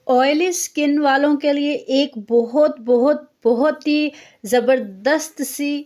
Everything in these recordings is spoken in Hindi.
ऑयली स्किन वालों के लिए एक बहुत बहुत बहुत ही ज़बरदस्त सी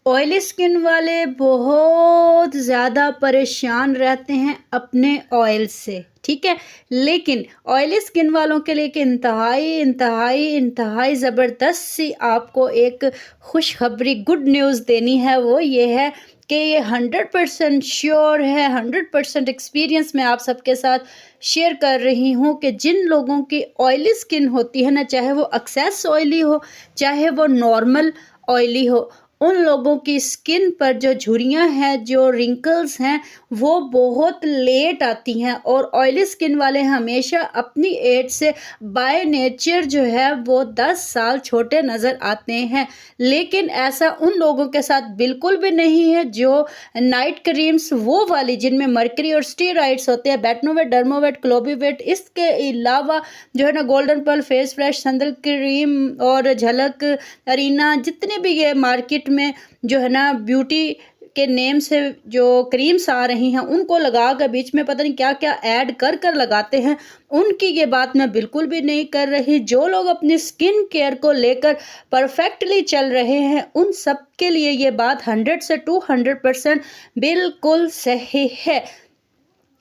ऑयली स्किन वाले बहुत ज़्यादा परेशान रहते हैं अपने ऑयल से, ठीक है। लेकिन ऑयली स्किन वालों के लिए एक इंतहाई इंतहाई इंतहाई ज़बरदस्त सी आपको एक खुशखबरी गुड न्यूज़ देनी है। वो ये है कि ये 100% श्योर है, 100% एक्सपीरियंस मैं आप सबके साथ शेयर कर रही हूँ कि जिन लोगों की ऑयली स्किन होती है ना, चाहे वो एक्सेस ऑयली हो, चाहे वो नॉर्मल ऑयली हो, उन लोगों की स्किन पर जो झुर्रियाँ हैं, जो रिंकल्स हैं, वो बहुत लेट आती हैं। और ऑयली स्किन वाले हमेशा अपनी एज से बाय नेचर जो है वो 10 साल छोटे नज़र आते हैं। लेकिन ऐसा उन लोगों के साथ बिल्कुल भी नहीं है जो नाइट क्रीम्स वो वाली जिनमें मर्करी और स्टेरॉइड्स होते हैं, बेटनोवेट, डर्मोवेट, क्लोबिवेट, इसके अलावा जो है ना गोल्डन पर्ल, फेस फ्रेश, संदल क्रीम और झलक, अरीना, जितने भी ये मार्केट में जो है ना ब्यूटी के नेम से जो क्रीम्स आ रही हैं उनको लगा कर बीच में पता नहीं क्या क्या ऐड कर कर लगाते हैं, उनकी ये बात मैं बिल्कुल भी नहीं कर रही। जो लोग अपनी स्किन केयर को लेकर परफेक्टली चल रहे हैं उन सब के लिए ये बात 100 से 200% बिल्कुल सही है।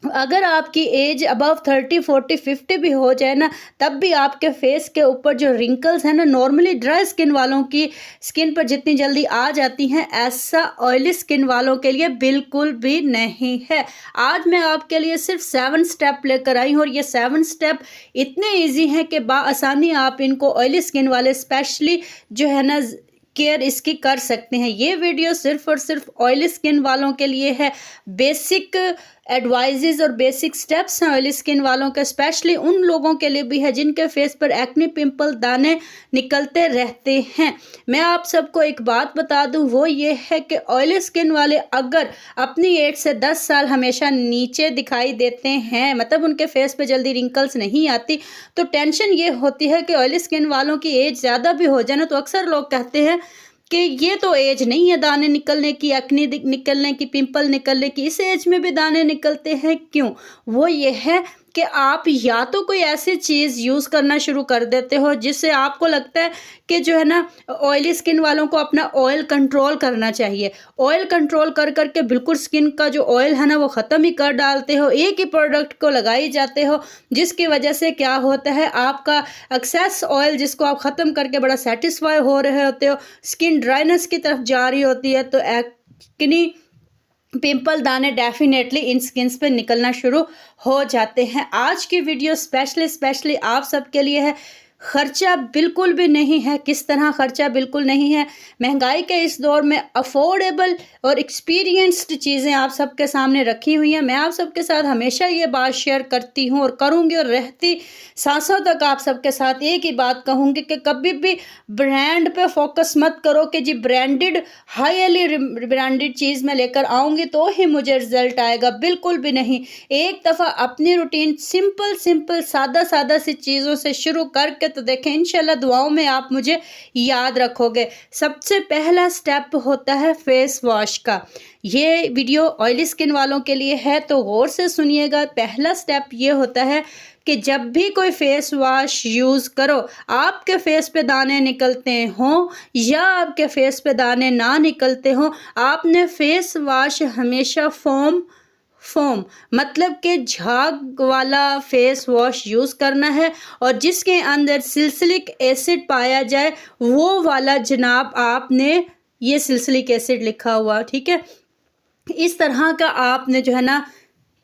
अगर आपकी एज अबव 30, 40, 50 भी हो जाए ना, तब भी आपके फेस के ऊपर जो रिंकल्स हैं ना, नॉर्मली ड्राई स्किन वालों की स्किन पर जितनी जल्दी आ जाती हैं, ऐसा ऑयली स्किन वालों के लिए बिल्कुल भी नहीं है। आज मैं आपके लिए सिर्फ 7 स्टेप लेकर आई हूँ और ये 7 स्टेप इतने ईजी हैं कि बाआसानी आप इनको ऑयली स्किन वाले स्पेशली जो है ना केयर इसकी कर सकते हैं। ये वीडियो सिर्फ और सिर्फ ऑयली स्किन वालों के लिए है। बेसिक एडवाइजेज और बेसिक स्टेप्स हैं ऑयली स्किन वालों के, स्पेशली उन लोगों के लिए भी है जिनके फेस पर एक्ने, पिंपल, दाने निकलते रहते हैं। मैं आप सबको एक बात बता दूं, वो ये है कि ऑयली स्किन वाले अगर अपनी एज से 10 साल हमेशा नीचे दिखाई देते हैं, मतलब उनके फेस पे जल्दी रिंकल्स नहीं आती, तो टेंशन ये होती है कि ऑयली स्किन वालों की एज ज़्यादा भी हो जाए ना, तो अक्सर लोग कहते हैं कि ये तो एज नहीं है दाने निकलने की, एक्ने निकलने की, पिंपल निकलने की, इस एज में भी दाने निकलते हैं क्यों? वो ये है कि आप या तो कोई ऐसी चीज़ यूज़ करना शुरू कर देते हो जिससे आपको लगता है कि जो है ना ऑयली स्किन वालों को अपना ऑयल कंट्रोल करना चाहिए। ऑयल कंट्रोल कर कर के बिल्कुल स्किन का जो ऑयल है ना वो ख़त्म ही कर डालते हो, एक ही प्रोडक्ट को लगाई जाते हो, जिसकी वजह से क्या होता है, आपका एक्सेस ऑयल जिसको आप ख़त्म करके बड़ा सेटिस्फाई हो रहे होते हो, स्किन ड्राइनेस की तरफ जा रही होती है, तो एक्ने, पिंपल, दाने डेफिनेटली इन स्किन्स पे निकलना शुरू हो जाते हैं। आज की वीडियो स्पेशली आप सबके लिए है। खर्चा बिल्कुल भी नहीं है। किस तरह खर्चा बिल्कुल नहीं है? महंगाई के इस दौर में अफोर्डेबल और एक्सपीरियंस्ड चीज़ें आप सबके सामने रखी हुई हैं। मैं आप सबके साथ हमेशा ये बात शेयर करती हूँ और करूँगी और रहती सांसों तक आप सबके साथ एक ही बात कहूँगी कि कभी भी ब्रांड पे फोकस मत करो कि जी ब्रांडेड हाईली ब्रांडेड चीज़ मैं लेकर आऊँगी तो ही मुझे रिजल्ट आएगा, बिल्कुल भी नहीं। एक दफ़ा अपनी रूटीन सिंपल सादा सी चीज़ों से शुरू करके तो देखें, इंशाल्लाह दुआओं में आप मुझे याद रखोगे। सबसे पहला स्टेप होता है फेस वॉश का। ये वीडियो ऑयली स्किन वालों के लिए है तो गौर से सुनिएगा। पहला स्टेप ये होता है कि जब भी कोई फेस वॉश यूज़ करो, आपके फेस पे दाने निकलते हों या आपके फेस पे दाने ना निकलते हों, आपने फेस वॉश हमेशा फोम मतलब कि झाग वाला फेस वॉश यूज़ करना है और जिसके अंदर सिल्सिलिक एसिड पाया जाए वो वाला जनाब आपने, ये सिल्सिलिक एसिड लिखा हुआ, ठीक है, इस तरह का आपने जो है ना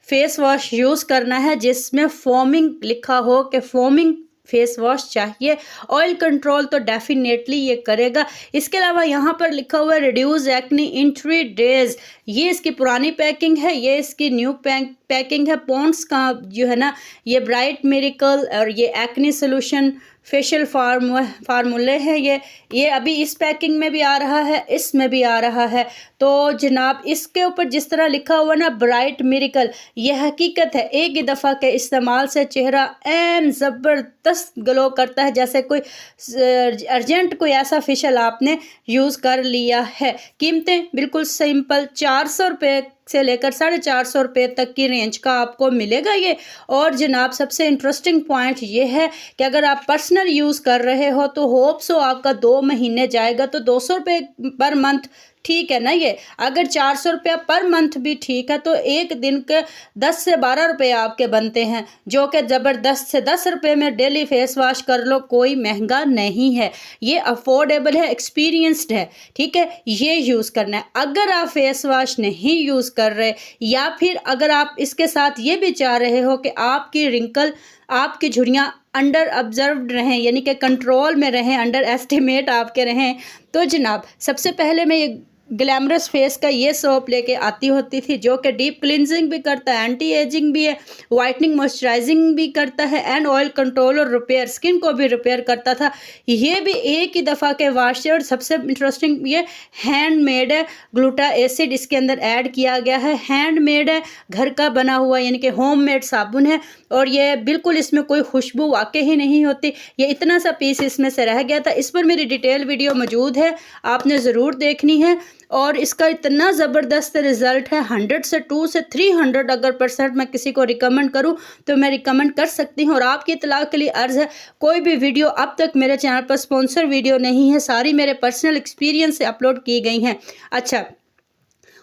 फेस वॉश यूज़ करना है जिसमें फोमिंग लिखा हो कि फोमिंग फेस वॉश चाहिए। ऑयल कंट्रोल तो डेफिनेटली ये करेगा। इसके अलावा यहाँ पर लिखा हुआ है रिड्यूस एक्ने इन 3 डेज़। ये इसकी पुरानी पैकिंग है, ये इसकी न्यू पैकिंग है। पॉन्ड्स का जो है ना ये ब्राइट मिरेकल और ये एक्ने सोल्यूशन फेशियल फार्मूले हैं। ये अभी इस पैकिंग में भी आ रहा है, इसमें भी आ रहा है। तो जनाब इसके ऊपर जिस तरह लिखा हुआ ना ब्राइट मिरेकल, ये हकीकत है। एक ही दफ़ा के इस्तेमाल से चेहरा एन ज़बरदस्त ग्लो करता है, जैसे कोई अर्जेंट कोई ऐसा फेशियल आपने यूज़ कर लिया है। कीमतें बिल्कुल सिंपल, 400 रुपये से लेकर 450 रुपये तक की रेंज का आपको मिलेगा ये। और जनाब सबसे इंटरेस्टिंग पॉइंट ये है कि अगर आप पर्सनल यूज़ कर रहे हो तो होप सो आपका 2 महीने जाएगा, तो 200 रुपये पर मंथ ठीक है ना। ये अगर 400 रुपया पर मंथ भी ठीक है, तो एक दिन के 10 से 12 रुपये आपके बनते हैं, जो कि ज़बरदस्त से 10 रुपये में डेली फेस वॉश कर लो, कोई महंगा नहीं है, ये अफोर्डेबल है, एक्सपीरियंस्ड है, ठीक है। ये यूज़ करना है। अगर आप फेस वॉश नहीं यूज़ कर रहे, या फिर अगर आप इसके साथ ये भी चाह रहे हो कि आपकी रिंकल, आपकी झुर्रियाँ अंडर ऑब्जर्व्ड रहें, यानी कि कंट्रोल में रहें, अंडर एस्टिमेट आपके रहें, तो जनाब सबसे पहले मैं ये ग्लैमरस फेस का ये सोप लेके आती होती थी, जो कि डीप क्लिनजिंग भी करता है, एंटी एजिंग भी है, वाइटनिंग मॉइस्चराइजिंग भी करता है, एंड ऑयल कंट्रोल और रिपेयर, स्किन को भी रिपेयर करता था। ये भी एक ही दफ़ा के वाश से, और सबसे इंटरेस्टिंग ये हैंडमेड है, ग्लूटा एसिड इसके अंदर ऐड किया गया है, हैंडमेड है, घर का बना हुआ, यानी कि होममेड साबुन है, और ये बिल्कुल इसमें कोई खुशबू वाकई ही नहीं होती। ये इतना सा पीस इसमें से रह गया था। इस पर मेरी डिटेल वीडियो मौजूद है, आपने ज़रूर देखनी है। और इसका इतना ज़बरदस्त रिज़ल्ट है, 100 से 2 से 300 अगर % मैं किसी को रिकमेंड करूं तो मैं रिकमेंड कर सकती हूं। और आपकी इत्तला के लिए अर्ज़ है, कोई भी वीडियो अब तक मेरे चैनल पर स्पॉन्सर वीडियो नहीं है, सारी मेरे पर्सनल एक्सपीरियंस से अपलोड की गई हैं। अच्छा,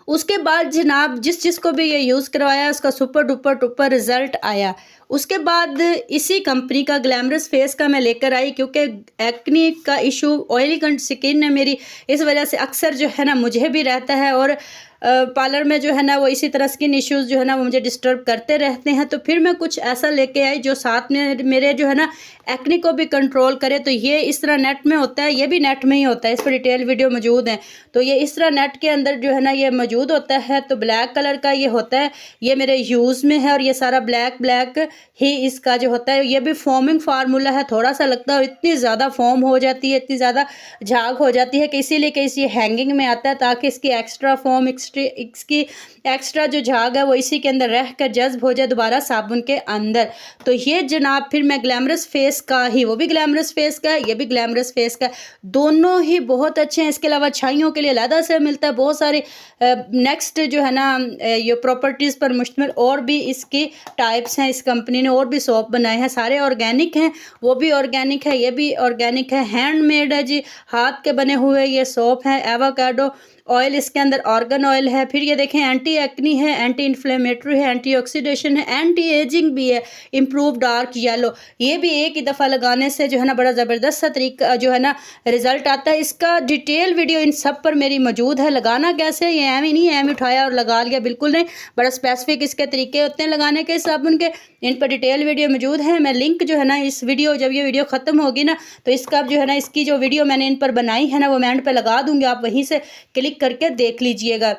उसके बाद जनाब जिसको भी ये यूज़ करवाया उसका सुपर डुपर टुपर रिज़ल्ट आया। उसके बाद इसी कंपनी का ग्लैमरस फेस का मैं लेकर आई, क्योंकि एक्ने का इशू, ऑयली स्किन है मेरी, इस वजह से अक्सर जो है ना मुझे भी रहता है, और पार्लर में जो है ना वो इसी तरह स्किन इश्यूज़ जो है ना वो मुझे डिस्टर्ब करते रहते हैं। तो फिर मैं कुछ ऐसा लेके आई जो साथ में मेरे जो है ना एक्ने को भी कंट्रोल करे। तो ये इस तरह नेट में होता है, ये भी नेट में ही होता है, इस पर डिटेल वीडियो मौजूद है। तो ये इस तरह नेट के अंदर जो है ना ये मौजूद होता है। तो ब्लैक कलर का ये होता है, ये मेरे यूज़ में है, और ये सारा ब्लैक ब्लैक ही इसका जो होता है। ये भी फोमिंग फार्मूला है, थोड़ा सा लगता है, और इतनी ज़्यादा फोम हो जाती है, इतनी ज़्यादा झाग हो जाती है कि इसीलिए कि इसी हैंगिंग में आता है, ताकि इसकी एक्स्ट्रा फोम, इसकी एक्स्ट्रा जो झाग है वो इसी के अंदर रह कर जज्ब हो जाए दोबारा साबुन के अंदर। तो ये जनाब फिर मैं ग्लैमरस फेस का ही, वो भी ग्लैमरस फेस का है, ये भी ग्लैमरस फेस का है, दोनों ही बहुत अच्छे हैं। इसके अलावा छाइयों के लिए अलग से मिलता है, बहुत सारे नेक्स्ट जो है ना ये प्रॉपर्टीज़ पर मुश्तमिल और भी इसकी टाइप्स हैं। इस कंपनी ने और भी सोप बनाए हैं, सारे ऑर्गेनिक हैं, वो भी ऑर्गेनिक है, ये भी ऑर्गेनिक है, हैंडमेड है जी, हाथ के बने हुए ये सोप हैं। एवोकाडो ऑयल इसके अंदर ऑर्गन ऑयल है। फिर ये देखें एंटी एक्नी है, एंटी इन्फ्लेमेटरी है, एंटी ऑक्सीडेशन है, एंटी एजिंग भी है, इम्प्रूव डार्क येलो। ये भी एक ही दफ़ा लगाने से जो है ना बड़ा ज़बरदस्त सा तरीका जो है ना रिज़ल्ट आता है। इसका डिटेल वीडियो इन सब पर मेरी मौजूद है। लगाना कैसे, ये एम ही नहीं एम उठाया और लगा लिया, बिल्कुल नहीं, बड़ा स्पेसिफिक इसके तरीके होते हैं लगाने के साबुन के, इन पर डिटेल वीडियो मौजूद है। मैं लिंक जो है ना इस वीडियो, जब ये वीडियो ख़त्म होगी ना तो इसका जो है ना इसकी जो वीडियो मैंने इन पर बनाई है ना वो मैं एंड पर लगा दूँगी, आप वहीं से क्लिक करके देख लीजिएगा।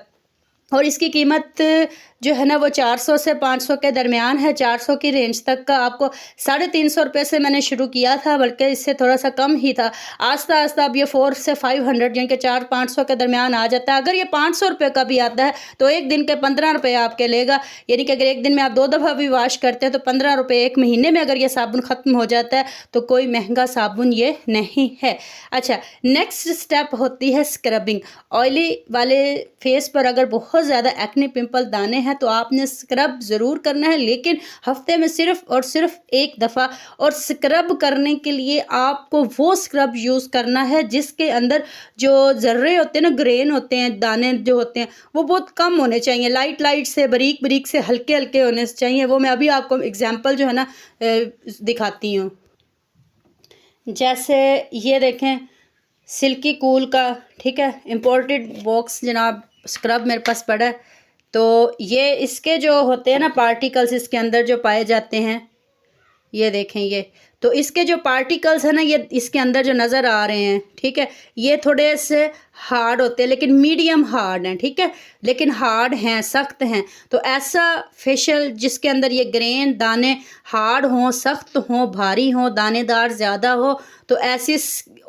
और इसकी कीमत जो है ना वो 400 से 500 के दरमियान है, 400 की रेंज तक का आपको 350 रुपये से मैंने शुरू किया था, बल्कि इससे थोड़ा सा कम ही था। आस्ता आस्ता अब ये 400 से 500 यानी कि 400-500 के दरमियान आ जाता है। अगर ये 500 रुपये का भी आता है तो एक दिन के 15 रुपये आपके लेगा, यानी कि अगर एक दिन में आप 2 दफ़ा भी वॉश करते हैं तो 15 रुपये एक महीने में अगर ये साबुन ख़त्म हो जाता है तो कोई महंगा साबुन ये नहीं है। अच्छा, नेक्स्ट स्टेप होती है स्क्रबिंग। ऑयली वाले फेस पर अगर बहुत ज़्यादा एक्ने पिंपल दाने हैं तो आपने स्क्रब ज़रूर करना है, लेकिन हफ्ते में सिर्फ और सिर्फ एक दफ़ा। और स्क्रब करने के लिए आपको वो स्क्रब यूज़ करना है जिसके अंदर जो ज़र्रे होते हैं ना, ग्रेन होते हैं, दाने जो होते हैं वो बहुत कम होने चाहिए, लाइट लाइट से, बारीक बारीक से, हल्के हल्के होने चाहिए। वो मैं अभी आपको एग्जांपल जो है ना दिखाती हूँ। जैसे ये देखें सिल्की कूल का, ठीक है, इम्पोर्टेड बॉक्स जनाब स्क्रब मेरे पास पड़ा है। तो ये इसके जो होते हैं ना पार्टिकल्स इसके अंदर जो पाए जाते हैं, ये देखें, ये तो इसके जो पार्टिकल्स हैं ना ये इसके अंदर जो नज़र आ रहे हैं, ठीक है, ये थोड़े से हार्ड होते हैं, लेकिन मीडियम हार्ड हैं, ठीक है, लेकिन हार्ड हैं, सख्त हैं। तो ऐसा फेशियल जिसके अंदर ये ग्रेन दाने हार्ड हों, सख्त हों, भारी हों, दानेदार ज़्यादा हो, तो ऐसी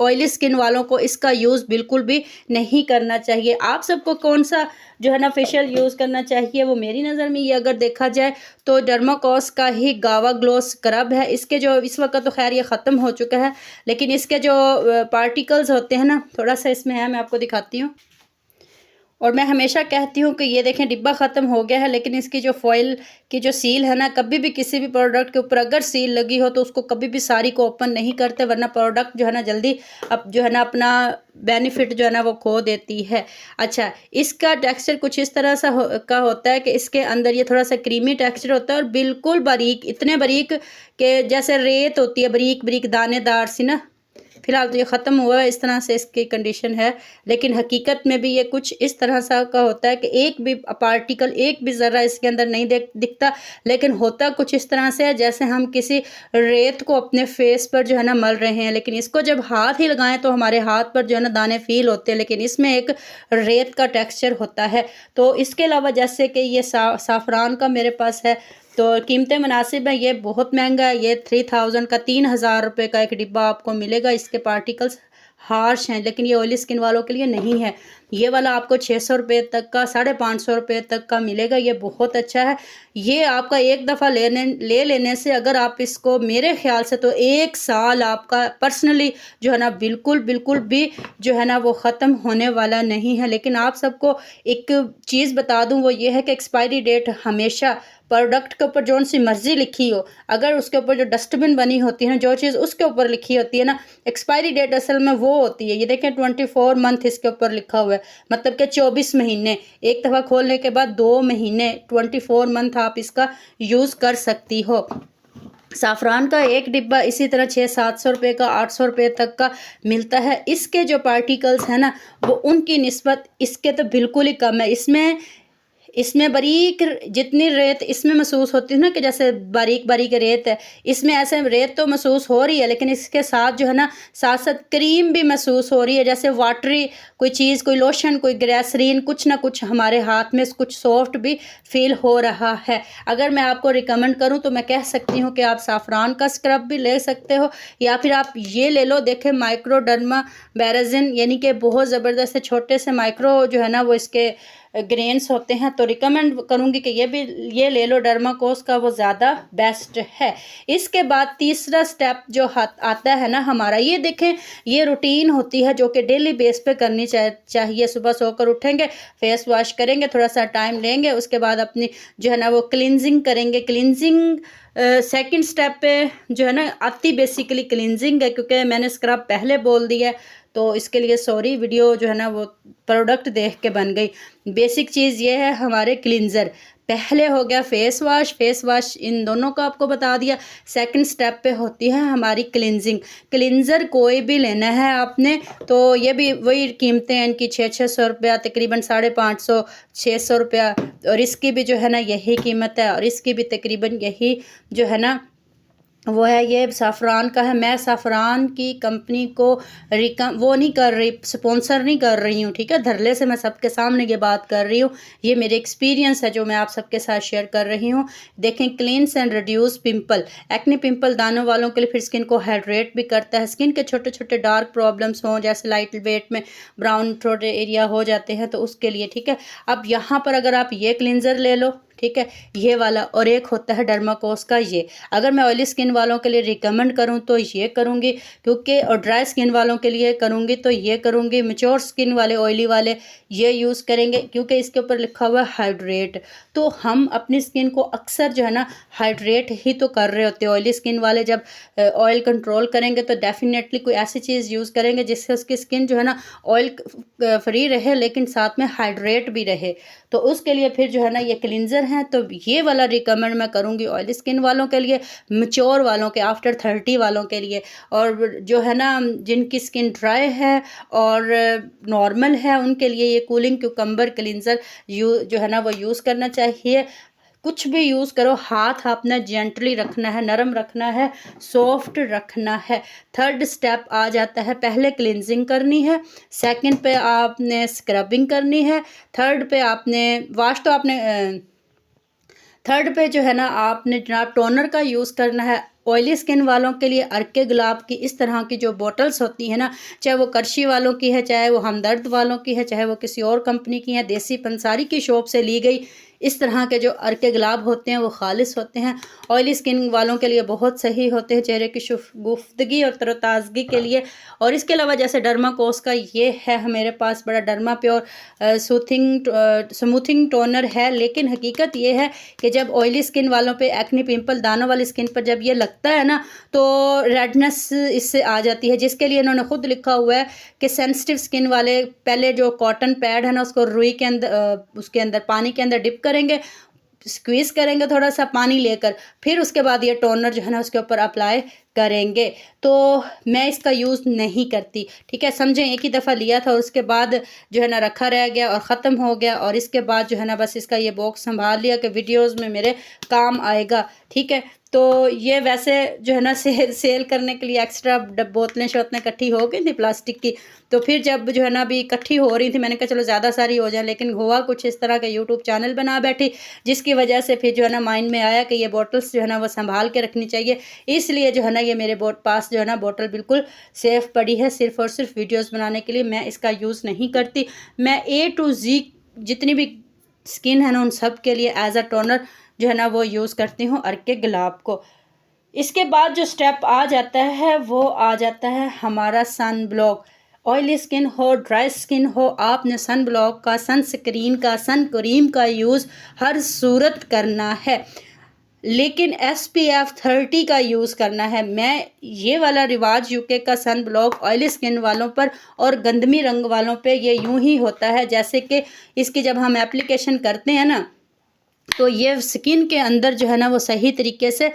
ऑयली स्किन वालों को इसका यूज़ बिल्कुल भी नहीं करना चाहिए। आप सबको कौन सा जो है ना फेशियल यूज़ करना चाहिए, वो मेरी नज़र में ये अगर देखा जाए तो डर्माकोस का ही गावा ग्लो स्क्रब है। इसके जो इस वक्त तो खैर ये ख़त्म हो चुका है, लेकिन इसके जो पार्टिकल्स होते हैं ना, थोड़ा सा इसमें है, मैं आपको दिखाती हूँ। और मैं हमेशा कहती हूँ कि ये देखें डिब्बा ख़त्म हो गया है, लेकिन इसकी जो फॉइल की जो सील है ना, कभी भी किसी भी प्रोडक्ट के ऊपर अगर सील लगी हो तो उसको कभी भी सारी को ओपन नहीं करते, वरना प्रोडक्ट जो है ना जल्दी अब जो है ना अपना बेनिफिट जो है ना वो खो देती है। अच्छा, इसका टेक्सचर कुछ इस तरह सा का होता है कि इसके अंदर ये थोड़ा सा क्रीमी टेक्सचर होता है और बिल्कुल बारीक, इतने बारीक कि जैसे रेत होती है, बारीक बारीक दानेदार सी ना। फ़िलहाल तो ये ख़त्म हुआ है, इस तरह से इसकी कंडीशन है, लेकिन हकीकत में भी ये कुछ इस तरह सा का होता है कि एक भी पार्टिकल, एक भी ज़रा इसके अंदर नहीं दिखता, लेकिन होता कुछ इस तरह से है जैसे हम किसी रेत को अपने फेस पर जो है ना मल रहे हैं, लेकिन इसको जब हाथ ही लगाएं तो हमारे हाथ पर जो है ना दाने फील होते हैं, लेकिन इसमें एक रेत का टेक्सचर होता है। तो इसके अलावा जैसे कि ये साफ़रान का मेरे पास है, तो कीमतें मुनासिब हैं, ये बहुत महंगा है, ये 3000 का 3000 रुपये का एक डिब्बा आपको मिलेगा। इसके पार्टिकल्स हार्श हैं, लेकिन ये ऑयली स्किन वालों के लिए नहीं है। ये वाला आपको 600 रुपये तक का, 550 रुपये तक का मिलेगा, ये बहुत अच्छा है। ये आपका एक दफ़ा ले लेने से, अगर आप इसको मेरे ख्याल से तो 1 साल आपका पर्सनली जो है ना बिल्कुल बिल्कुल भी जो है ना वो ख़त्म होने वाला नहीं है। लेकिन आप सबको एक चीज़ बता दूँ, वो ये है कि एक्सपायरी डेट हमेशा प्रोडक्ट के ऊपर जौन सी मर्ज़ी लिखी हो, अगर उसके ऊपर जो डस्टबिन बनी होती है ना, जो चीज़ उसके ऊपर लिखी होती है ना, एक्सपायरी डेट असल में वो होती है। ये देखें 24 मंथ इसके ऊपर लिखा हुआ है, मतलब कि 24 महीने। एक दफ़ा खोलने के बाद 2 महीने 24 मंथ आप इसका यूज़ कर सकती हो। साफ़रान का एक डिब्बा इसी तरह 600-700 रुपये का, 800 रुपये तक का मिलता है। इसके जो पार्टिकल्स हैं ना, वो उनकी निस्बत इसके तो बिल्कुल ही कम है। इसमें बारीक जितनी रेत इसमें महसूस होती है ना, कि जैसे बारीक बारीक रेत है, इसमें ऐसे रेत तो महसूस हो रही है, लेकिन इसके साथ जो है ना साथ साथ क्रीम भी महसूस हो रही है, जैसे वाटरी कोई चीज़, कोई लोशन, कोई ग्रेसरीन, कुछ ना कुछ हमारे हाथ में कुछ सॉफ्ट भी फील हो रहा है। अगर मैं आपको रिकमेंड करूं तो मैं कह सकती हूं कि आप साफ़रान का स्क्रब भी ले सकते हो, या फिर आप ये ले लो, देखें माइक्रोडर्मा बेराजिन, यानी कि बहुत ज़बरदस्त छोटे से माइक्रो जो है ना वो इसके ग्रेन्स होते हैं, तो रिकमेंड करूँगी कि ये ले लो, डर्माकोस का, वो ज़्यादा बेस्ट है। इसके बाद तीसरा स्टेप जो आता है ना हमारा, ये देखें ये रूटीन होती है जो कि डेली बेस पे करनी चाहिए। सुबह सोकर उठेंगे, फेस वॉश करेंगे, थोड़ा सा टाइम लेंगे, उसके बाद अपनी जो है ना वो क्लिनजिंग करेंगे। क्लिनजिंग सेकंड स्टेप पे जो है ना आती बेसिकली क्लिनजिंग है, क्योंकि मैंने स्क्रब पहले बोल दिया है, तो इसके लिए सॉरी, वीडियो जो है ना वो प्रोडक्ट देख के बन गई। बेसिक चीज़ ये है हमारे क्लिनज़र। पहले हो गया फेस वॉश, इन दोनों को आपको बता दिया। सेकंड स्टेप पे होती है हमारी क्लिनजिंग। क्लिनज़र कोई भी लेना है आपने, तो ये भी वही कीमतें हैं इनकी, 600 रुपया, तकरीबन 550 600 रुपया, और इसकी भी जो है ना यही कीमत है, और इसकी भी तकरीबन यही जो है ना वो है। ये साफ़रान का है। मैं साफ़रान की कंपनी को वो नहीं कर रही, स्पॉन्सर नहीं कर रही हूँ, ठीक है। धरले से मैं सबके सामने ये बात कर रही हूँ, ये मेरे एक्सपीरियंस है जो मैं आप सबके साथ शेयर कर रही हूँ। देखें, क्लींस and reduce pimple, acne pimple दानों वालों के लिए, फिर स्किन को हाइड्रेट भी करता है। स्किन के छोटे छोटे डार्क प्रॉब्लम्स हों, जैसे लाइट वेट में ब्राउन थोड़े एरिया हो जाते हैं, तो उसके लिए, ठीक है। अब यहाँ पर अगर आप ये क्लिनज़र ले लो, ठीक है, ये वाला, और एक होता है डर्माकोस का ये। अगर मैं ऑयली स्किन वालों के लिए रिकमेंड करूं तो ये करूंगी, क्योंकि और ड्राई स्किन वालों के लिए करूंगी तो ये करूंगी। मैच्योर स्किन वाले, ऑयली वाले ये यूज़ करेंगे, क्योंकि इसके ऊपर लिखा हुआ है हाइड्रेट। तो हम अपनी स्किन को अक्सर जो है ना हाइड्रेट ही तो कर रहे होते हैं। ऑयली स्किन वाले जब ऑयल कंट्रोल करेंगे तो डेफिनेटली कोई ऐसी चीज़ यूज़ करेंगे जिससे उसकी स्किन जो है ना ऑयल फ्री रहे, लेकिन साथ में हाइड्रेट भी रहे। तो उसके लिए फिर जो है ना ये क्लिनज़र हैं, तो ये वाला रिकमेंड मैं करूँगी ऑयली स्किन वालों के लिए, मैच्योर वालों के, आफ्टर 30 वालों के लिए। और जो है ना जिनकी स्किन ड्राई है और नॉर्मल है, उनके लिए ये कूलिंग क्यूकम्बर क्लिनज़र जो है ना वो यूज़ करना चाहिए। कुछ भी यूज़ करो, हाथ आपने जेंटली रखना है, नरम रखना है, सॉफ्ट रखना है। थर्ड स्टेप आ जाता है, पहले क्लिनजिंग करनी है, सेकंड पे आपने स्क्रबिंग करनी है, थर्ड पे आपने वॉश, तो आपने थर्ड पे जो है ना आपने जनाब टोनर का यूज़ करना है। ऑयली स्किन वालों के लिए अर्के गुलाब की इस तरह की जो बॉटल्स होती हैं ना, चाहे वो करशी वालों की है, चाहे वो हमदर्द वालों की है, चाहे वो किसी और कंपनी की है, देसी पंसारी की शॉप से ली गई, इस तरह के जो अर्के गुलाब होते हैं वो खालिस होते हैं, ऑयली स्किन वालों के लिए बहुत सही होते हैं, चेहरे की गुफ्तगी और तरोताज़गी के लिए। और इसके अलावा जैसे डर्माकोस का ये है मेरे पास बड़ा डर्मा प्योर स्मूथिंग टोनर है, लेकिन हकीकत ये है कि जब ऑयली स्किन वालों पे एक्ने पिंपल दानों वाली स्किन पर जब ये लगता है ना तो रेडनेस इससे आ जाती है, जिसके लिए इन्होंने खुद लिखा हुआ है कि सेंसिटिव स्किन वाले पहले जो कॉटन पैड है ना उसको रुई के अंदर उसके अंदर पानी के अंदर डिप करेंगे, स्क्वीज़ करेंगे थोड़ा सा पानी लेकर, फिर उसके बाद ये टोनर जो है ना उसके ऊपर अप्लाई करेंगे। तो मैं इसका यूज़ नहीं करती, ठीक है, समझें, एक ही दफ़ा लिया था और उसके बाद जो है ना रखा रह गया और ख़त्म हो गया, और इसके बाद जो है ना बस इसका ये बॉक्स संभाल लिया कि वीडियोज़ में मेरे काम आएगा, ठीक है। तो ये वैसे जो है ना सेल करने के लिए एक्स्ट्रा बोतलें शोतलें इकट्ठी हो गई थी प्लास्टिक की, तो फिर जब जो है ना अभी इकट्ठी हो रही थी मैंने कहा चलो ज़्यादा सारी हो जाए, लेकिन हुआ कुछ इस तरह का यूट्यूब चैनल बना बैठी, जिसकी वजह से फिर जो है ना माइंड में आया कि ये बॉटल्स जो है ना वो संभाल के रखनी चाहिए, इसलिए जो है ना ये मेरे पास जो है ना बोतल बिल्कुल सेफ़ पड़ी है, सिर्फ़ और सिर्फ वीडियोज़ बनाने के लिए। मैं इसका यूज़ नहीं करती, मैं A to Z जितनी भी स्किन है ना उन सब के लिए एज अ टोनर जो है ना वो यूज़ करती हूँ अर्के गुलाब को। इसके बाद जो स्टेप आ जाता है वो आ जाता है हमारा सन ब्लॉक। ऑयली स्किन हो, ड्राई स्किन हो, आपने सन ब्लॉक का, सन स्क्रीन का, सन क्रीम का यूज़ हर सूरत करना है, लेकिन SPF 30 का यूज़ करना है। मैं ये वाला रिवाज यूके का सन ब्लॉक ऑयली स्किन वालों पर और गंदमी रंग वालों पे ये यूं ही होता है जैसे कि इसकी जब हम एप्लीकेशन करते हैं ना तो ये स्किन के अंदर जो है ना वो सही तरीके से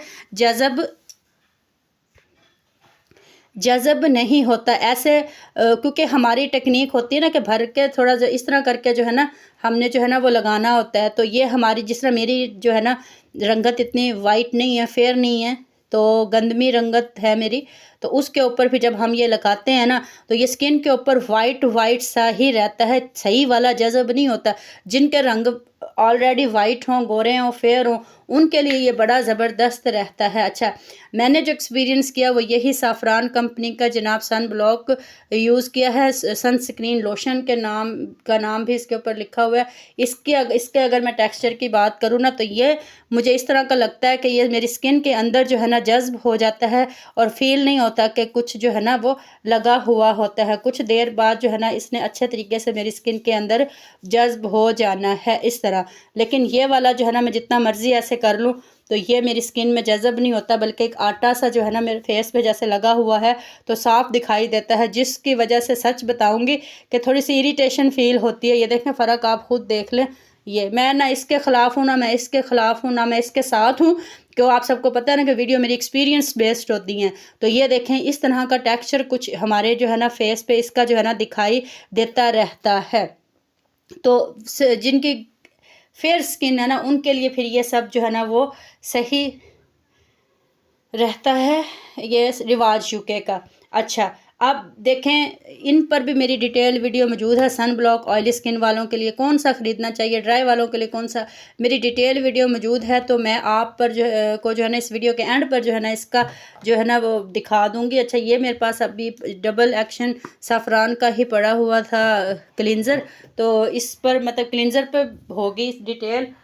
जज़ब नहीं होता ऐसे, क्योंकि हमारी टेक्निक होती है ना कि भर के थोड़ा जो इस तरह करके जो है ना हमने जो है ना वो लगाना होता है। तो ये हमारी जिस तरह मेरी जो है ना रंगत इतनी वाइट नहीं है, फेयर नहीं है, तो गंदमी रंगत है मेरी, तो उसके ऊपर भी जब हम ये लगाते हैं ना तो ये स्किन के ऊपर वाइट सा ही रहता है, सही वाला जज़ब नहीं होता। जिनके रंग ऑलरेडी वाइट हों, गोरे हों, फेयर हों, उनके लिए ये बड़ा ज़बरदस्त रहता है। अच्छा, मैंने जो एक्सपीरियंस किया वो यही साफ़रान कंपनी का जनाब सन ब्लॉक यूज़ किया है, सन स्क्रीन लोशन के नाम भी इसके ऊपर लिखा हुआ है। इसके अगर मैं टेक्सचर की बात करूँ ना तो ये मुझे इस तरह का लगता है कि ये मेरी स्किन के अंदर जो है ना जज़्ब हो जाता है और फील नहीं होता कि कुछ जो है ना वो लगा हुआ होता है। कुछ देर बाद जो है ना इसने अच्छे तरीके से मेरी स्किन के अंदर जज़्ब हो जाना है इस तरह। लेकिन ये वाला जो है ना मैं जितना मर्ज़ी ऐसे कर लूँ तो ये मेरी स्किन में जज़ब नहीं होता, बल्कि एक आटा सा जो है ना मेरे फेस पे जैसे लगा हुआ है तो साफ़ दिखाई देता है, जिसकी वजह से सच बताऊंगी कि थोड़ी सी इरिटेशन फ़ील होती है। ये देखें फ़र्क आप खुद देख लें। ये मैं ना इसके ख़िलाफ़ हूँ, ना मैं इसके ख़िलाफ़ हूँ, ना मैं इसके साथ हूँ, क्यों आप सबको पता है ना कि वीडियो मेरी एक्सपीरियंस बेस्ड होती हैं। तो ये देखें इस तरह का टेक्सचर कुछ हमारे जो है ना फेस पे इसका जो है ना दिखाई देता रहता है। तो जिनकी फेयर स्किन है ना उनके लिए फिर ये सब जो है ना वो सही रहता है, ये रिवाज यूके का। अच्छा, अब देखें इन पर भी मेरी डिटेल वीडियो मौजूद है। सन ब्लॉक ऑयली स्किन वालों के लिए कौन सा ख़रीदना चाहिए, ड्राई वालों के लिए कौन सा, मेरी डिटेल वीडियो मौजूद है। तो मैं आप पर जो है ना इस वीडियो के एंड पर जो है ना इसका जो है ना वो दिखा दूँगी। अच्छा, ये मेरे पास अभी डबल एक्शन साफ़रान का ही पड़ा हुआ था क्लिनज़र, तो इस पर मतलब क्लिनज़र पर होगी डिटेल।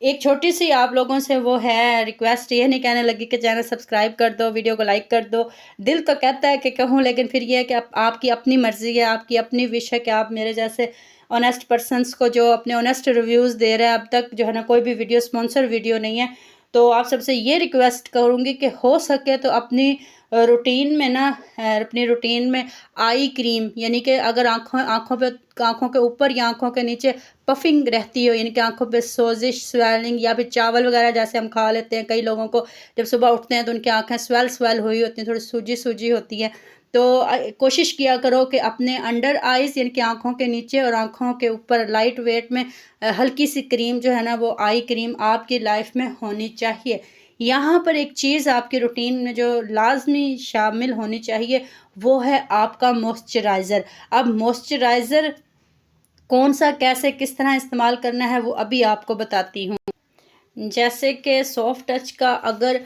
एक छोटी सी आप लोगों से वो है रिक्वेस्ट, ये नहीं कहने लगी कि चैनल सब्सक्राइब कर दो, वीडियो को लाइक कर दो, दिल तो कहता है कि कहूँ, लेकिन फिर ये है कि आपकी अपनी मर्ज़ी है, आपकी अपनी विश है कि आप मेरे जैसे ऑनेस्ट पर्सनस को जो अपने ऑनेस्ट रिव्यूज़ दे रहे हैं, अब तक जो है ना कोई भी वीडियो स्पॉन्सर वीडियो नहीं है। तो आप सबसे ये रिक्वेस्ट करूँगी कि हो सके तो अपनी रूटीन में ना अपनी रूटीन में आई क्रीम, यानी कि अगर आँखों के ऊपर या आँखों के नीचे पफिंग रहती हो, यानी कि आँखों पे सोजिश, स्वेलिंग, या फिर चावल वगैरह जैसे हम खा लेते हैं, कई लोगों को जब सुबह उठते हैं तो उनकी आँखें स्वेल हुई होती हैं, थोड़ी सूजी होती है। तो कोशिश किया करो कि अपने अंडर आइज़ यानी कि आँखों के नीचे और आँखों के ऊपर लाइट वेट में हल्की सी क्रीम जो है ना वो आई क्रीम आपकी लाइफ में होनी चाहिए। यहाँ पर एक चीज़ आपकी रूटीन में जो लाजमी शामिल होनी चाहिए वो है आपका मॉइस्चराइज़र। अब मॉइस्चराइज़र कौन सा, कैसे, किस तरह इस्तेमाल करना है वो अभी आपको बताती हूँ। जैसे कि सॉफ्ट टच का अगर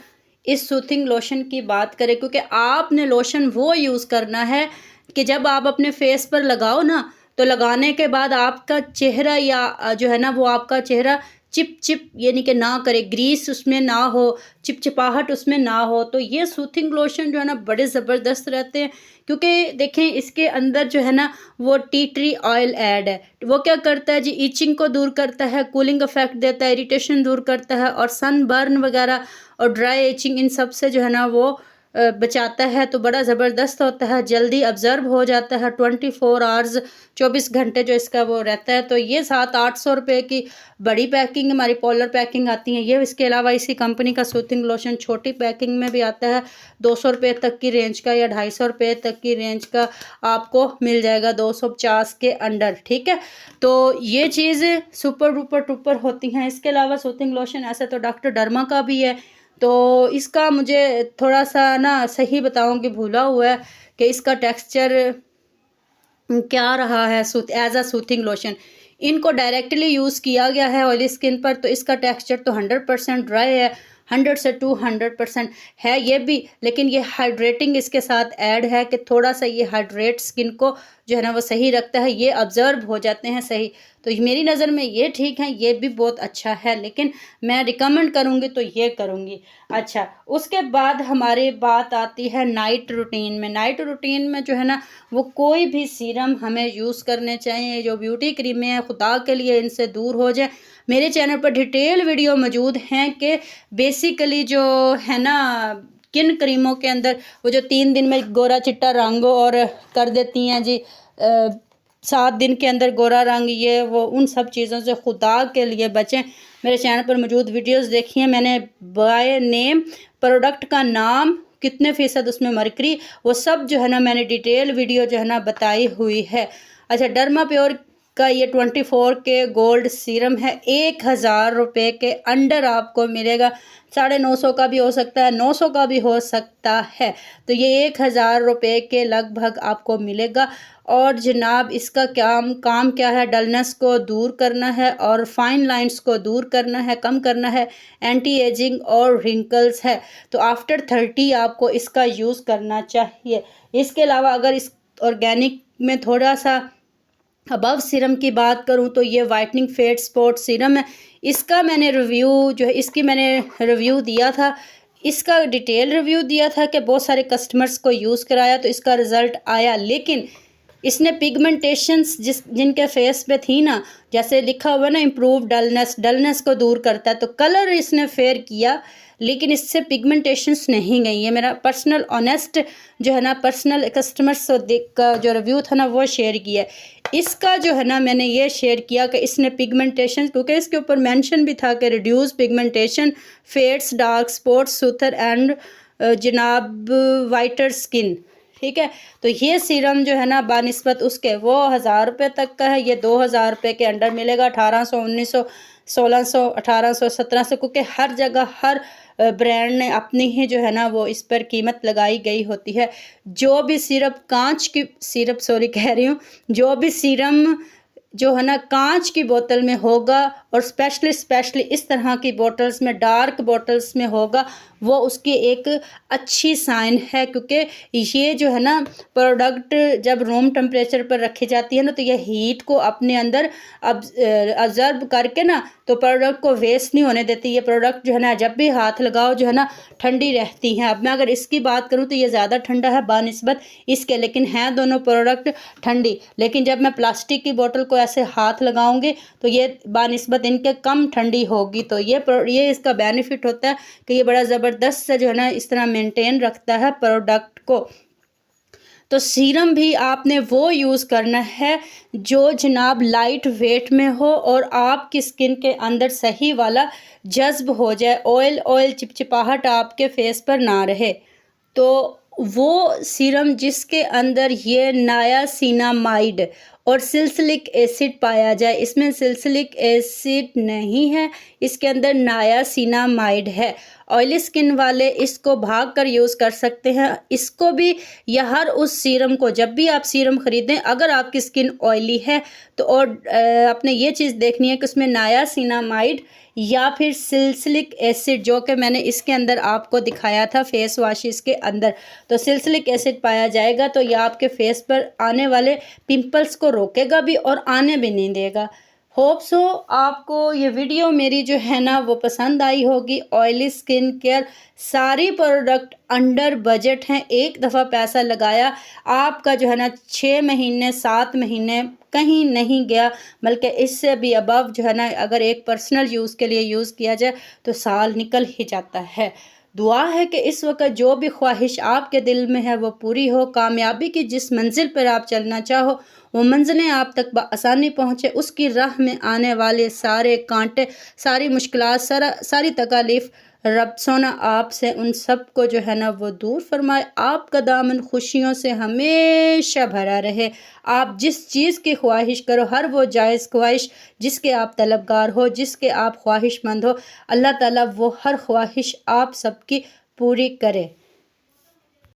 इस सूथिंग लोशन की बात करें, क्योंकि आपने लोशन वो यूज़ करना है कि जब आप अपने फेस पर लगाओ ना तो लगाने के बाद आपका चेहरा या जो है ना वो आपका चेहरा चिप चिप यानी कि ना करे, ग्रीस उसमें ना हो, चिपचिपाहट उसमें ना हो। तो ये सूथिंग लोशन जो है ना बड़े ज़बरदस्त रहते हैं, क्योंकि देखें इसके अंदर जो है ना वो टी ट्री ऑयल ऐड है। वो क्या करता है जी, ईचिंग को दूर करता है, कूलिंग इफेक्ट देता है, इरिटेशन दूर करता है, और सन बर्न वगैरह और ड्राई एचिंग इन सब से जो है ना वो बचाता है। तो बड़ा ज़बरदस्त होता है, जल्दी ऑब्ज़र्व हो जाता है, 24 आवर्स 24 घंटे जो इसका वो रहता है। तो ये 700-800 रुपये की बड़ी पैकिंग हमारी पॉलर पैकिंग आती है ये। इसके अलावा इसी कंपनी का सूथिंग लोशन छोटी पैकिंग में भी आता है, 200 रुपये तक की रेंज का या 250 रुपये तक की रेंज का आपको मिल जाएगा, 250 के अंडर, ठीक है। तो ये चीज़ सुपर डुपर टुपर होती हैं। इसके अलावा सूथिंग लोशन ऐसे तो डॉक्टर डर्मा का भी है, तो इसका मुझे थोड़ा सा ना सही बताऊंगी भूला हुआ है कि इसका टेक्सचर क्या रहा है एज अ सूथिंग लोशन। इनको डायरेक्टली यूज़ किया गया है ऑयली स्किन पर, तो इसका टेक्सचर तो 100% ड्राई है, 100 से 200% है ये भी। लेकिन ये हाइड्रेटिंग इसके साथ ऐड है कि थोड़ा सा ये हाइड्रेट स्किन को जो है ना वो सही रखता है, ये ऑब्ज़र्व हो जाते हैं सही। तो मेरी नज़र में ये ठीक है, ये भी बहुत अच्छा है, लेकिन मैं रिकमेंड करूँगी तो ये करूँगी। अच्छा, उसके बाद हमारी बात आती है नाइट रूटीन में। नाइट रूटीन में जो है ना वो कोई भी सीरम हमें यूज़ करने चाहिए, जो ब्यूटी क्रीमें हैं खुदा के लिए इनसे दूर हो जाए। मेरे चैनल पर डिटेल वीडियो मौजूद हैं कि बेसिकली जो है ना किन क्रीमों के अंदर वो जो 3 दिन में गोरा चिट्टा रंग और कर देती हैं जी, 7 दिन के अंदर गोरा रंग, ये वो उन सब चीज़ों से खुदा के लिए बचें। मेरे चैनल पर मौजूद वीडियोस देखिए, मैंने बाय नेम, प्रोडक्ट का नाम, कितने फ़ीसद उसमें मरकरी, वो सब जो है ना मैंने डिटेल वीडियो जो है ना बताई हुई है। अच्छा, डर्मा प्योर का ये 24 के गोल्ड सीरम है, 1000 रुपये के अंडर आपको मिलेगा। 950 का भी हो सकता है, 900 का भी हो सकता है। तो ये 1000 रुपये के लगभग आपको मिलेगा। और जनाब इसका काम क्या है, डलनेस को दूर करना है और फाइन लाइंस को दूर करना है, कम करना है, एंटी एजिंग और रिंकल्स है। तो आफ्टर 30 आपको इसका यूज़ करना चाहिए। इसके अलावा अगर इस ऑर्गेनिक में थोड़ा सा अबव सीरम की बात करूं तो ये वाइटनिंग फेट स्पॉट सीरम है। इसका मैंने रिव्यू जो है इसकी मैंने रिव्यू दिया था, इसका डिटेल रिव्यू दिया था कि बहुत सारे कस्टमर्स को यूज़ कराया तो इसका रिज़ल्ट आया। लेकिन इसने पिगमेंटेशंस जिनके फेस पे थी ना, जैसे लिखा हुआ ना इम्प्रूव डलनेस को दूर करता है, तो कलर इसने फेयर किया, लेकिन इससे पिगमेंटेशंस नहीं गई। है मेरा पर्सनल ऑनेस्ट जो है ना पर्सनल कस्टमर्स को देख का जो रिव्यू था ना वो शेयर किया। इसका जो है ना मैंने ये शेयर किया कि इसने पिगमेंटेशन, क्योंकि इसके ऊपर मेंशन भी था कि reduce pigmentation, fades, dark spots, soother and जनाब वाइटर स्किन, ठीक है। तो ये सीरम जो है ना बानिस्बत उसके वो 1000 रुपये तक का है, ये 2000 रुपये के अंडर मिलेगा। 1800, 1900, 1600, 1800, 1700, क्योंकि हर जगह हर ब्रांड ने अपनी ही जो है ना वो इस पर कीमत लगाई गई होती है। जो भी जो भी सीरम जो है ना कांच की बोतल में होगा और स्पेशली इस तरह की बोतल्स में, डार्क बोतल्स में होगा, वो उसकी एक अच्छी साइन है। क्योंकि ये जो है ना प्रोडक्ट जब रूम टेम्परेचर पर रखी जाती है ना तो ये हीट को अपने अंदर ऑब्जर्व करके ना तो प्रोडक्ट को वेस्ट नहीं होने देती। ये प्रोडक्ट जो है ना जब भी हाथ लगाओ जो है ना ठंडी रहती हैं। अब मैं अगर इसकी बात करूँ तो ये ज़्यादा ठंडा है बानिस्बत इसके, लेकिन हैं दोनों प्रोडक्ट ठंडी। लेकिन जब मैं प्लास्टिक की बोतल को ऐसे हाथ लगाऊंगी तो ये बानिस्बत इनके कम ठंडी होगी। तो ये इसका बेनिफिट होता है कि ये बड़ा ज़बरदस्त से जो है ना इस तरह मेंटेन रखता है प्रोडक्ट को। तो सीरम भी आपने वो यूज़ करना है जो जनाब लाइट वेट में हो और आपकी स्किन के अंदर सही वाला जज्ब हो जाए, ऑयल चिपचिपाहट आपके फेस पर ना रहे। तो वो सीरम जिसके अंदर ये नायासिनामाइड और सिल्सिलिक एसिड पाया जाए, इसमें सिल्सिलिक एसिड नहीं है, इसके अंदर नायासिनामाइड है। ऑयली स्किन वाले इसको भाग कर यूज़ कर सकते हैं। इसको भी या हर उस सीरम को जब भी आप सीरम ख़रीदें, अगर आपकी स्किन ऑयली है तो और आपने ये चीज़ देखनी है कि उसमें नायासिनामाइड या फिर सिल्सिलिक एसिड, जो कि मैंने इसके अंदर आपको दिखाया था फेस वॉशेस के अंदर, तो सिल्सिलिक एसिड पाया जाएगा तो यह आपके फेस पर आने वाले पिंपल्स को रोकेगा भी और आने भी नहीं देगा। होप सो आपको ये वीडियो मेरी जो है ना वो पसंद आई होगी। ऑयली स्किन केयर सारी प्रोडक्ट अंडर बजट हैं। एक दफ़ा पैसा लगाया आपका जो है ना 6 महीने 7 महीने कहीं नहीं गया, बल्कि इससे भी अबव जो है ना अगर एक पर्सनल यूज़ के लिए यूज़ किया जाए तो साल निकल ही जाता है। दुआ है कि इस वक्त जो भी ख्वाहिश आपके दिल में है वो पूरी हो। कामयाबी की जिस मंजिल पर आप चलना चाहो वो मंजिलें आप तक बआसानी पहुँचे। उसकी राह में आने वाले सारे कांटे, सारी मुश्किलात, सारी तकालीफ रब सोना आपसे उन सब को जो है ना वो दूर फरमाए। आपका दामन खुशियों से हमेशा भरा रहे। आप जिस चीज़ की ख्वाहिश करो, हर वो जायज़ ख्वाहिश जिसके आप तलबगार हो, जिसके आप ख्वाहिशमंद हो, अल्लाह ताला वो हर ख्वाहिश आप सबकी पूरी करे।